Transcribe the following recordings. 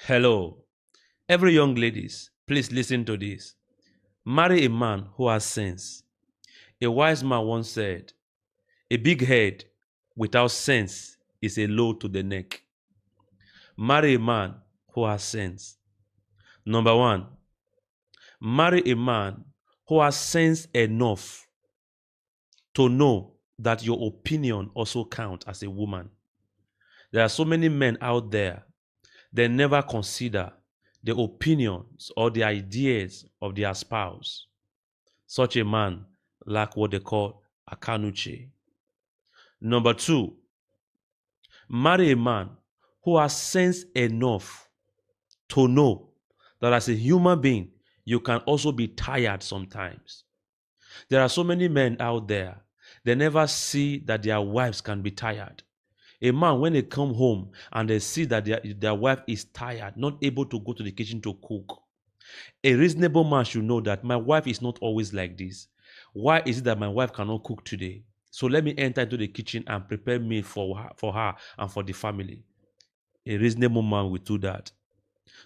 Hello, every young ladies, please listen to this. Marry a man who has sense. A wise man once said, a big head without sense is a load to the neck. Marry a man who has sense. Number one, marry a man who has sense enough to know that your opinion also counts as a woman. There are so many men out there, they never consider the opinions or the ideas of their spouse. Such a man lack what they call akanuche. Number two, marry a man who has sense enough to know that as a human being, you can also be tired sometimes. There are so many men out there, they never see that their wives can be tired. A man, when they come home and they see that their wife is tired, not able to go to the kitchen to cook, a reasonable man should know that my wife is not always like this. Why is it that my wife cannot cook today? So let me enter into the kitchen and prepare meal for her and for the family. A reasonable man will do that.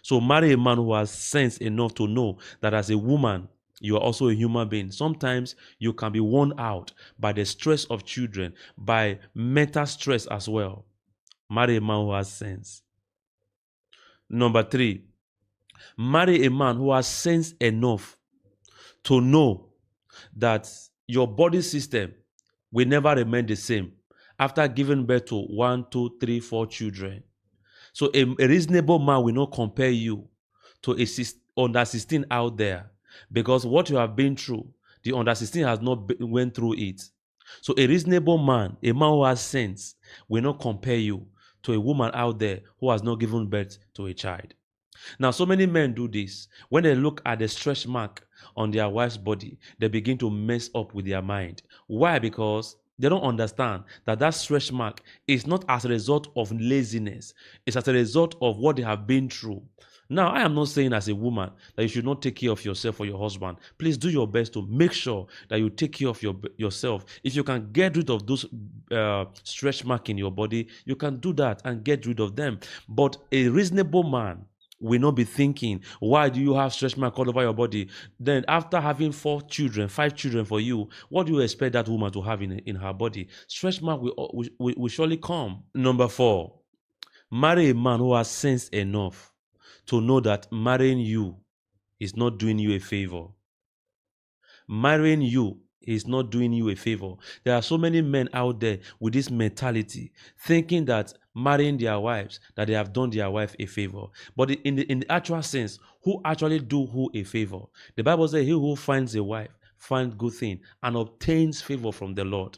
So marry a man who has sense enough to know that as a woman, you are also a human being. Sometimes you can be worn out by the stress of children, by mental stress as well. Marry a man who has sense. Number three, marry a man who has sense enough to know that your body system will never remain the same after giving birth to 1, 2, 3, 4 children. So a reasonable man will not compare you to a under 16 out there, because what you have been through, the under 16 has not went through it. So a reasonable man, a man who has sense, will not compare you to a woman out there who has not given birth to a child. Now, so many men do this. When they look at the stretch mark on their wife's body, they begin to mess up with their mind. Why? Because they don't understand that that stretch mark is not as a result of laziness. It's as a result of what they have been through. Now, I am not saying as a woman that you should not take care of yourself or your husband. Please do your best to make sure that you take care of yourself. If you can get rid of those stretch marks in your body, you can do that and get rid of them. But a reasonable man will not be thinking, why do you have stretch mark all over your body? Then after having 4 children, 5 children for you, what do you expect that woman to have in her body? Stretch mark will surely come. Number 4, marry a man who has sense enough to know that marrying you is not doing you a favor. Marrying you is not doing you a favor. There are so many men out there with this mentality, thinking that marrying their wives, that they have done their wife a favor. But in the actual sense, who actually do who a favor? The Bible says, he who finds a wife finds good thing and obtains favor from the Lord.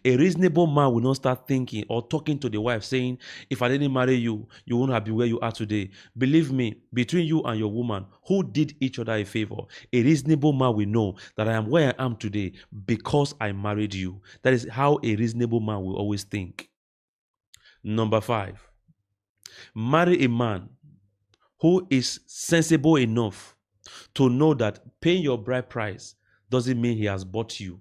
A reasonable man will not start thinking or talking to the wife saying, if I didn't marry you, you wouldn't have been where you are today. Believe me, between you and your woman, who did each other a favor, a reasonable man will know that I am where I am today because I married you. That is how a reasonable man will always think. Number 5, marry a man who is sensible enough to know that paying your bride price doesn't mean he has bought you.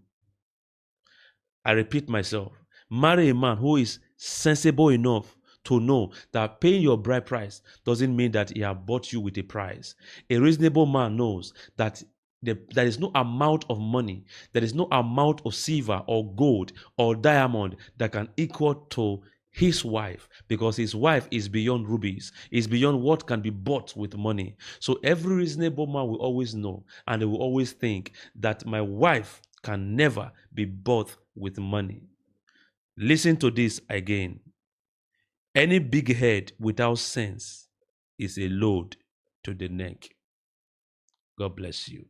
I repeat myself, marry a man who is sensible enough to know that paying your bride price doesn't mean that he has bought you with a price. A reasonable man knows that there is no amount of money, there is no amount of silver or gold or diamond that can equal to his wife, because his wife is beyond rubies, is beyond what can be bought with money. So every reasonable man will always know, and they will always think that my wife can never be bought with money. Listen to this again. Any big head without sense is a load to the neck. God bless you.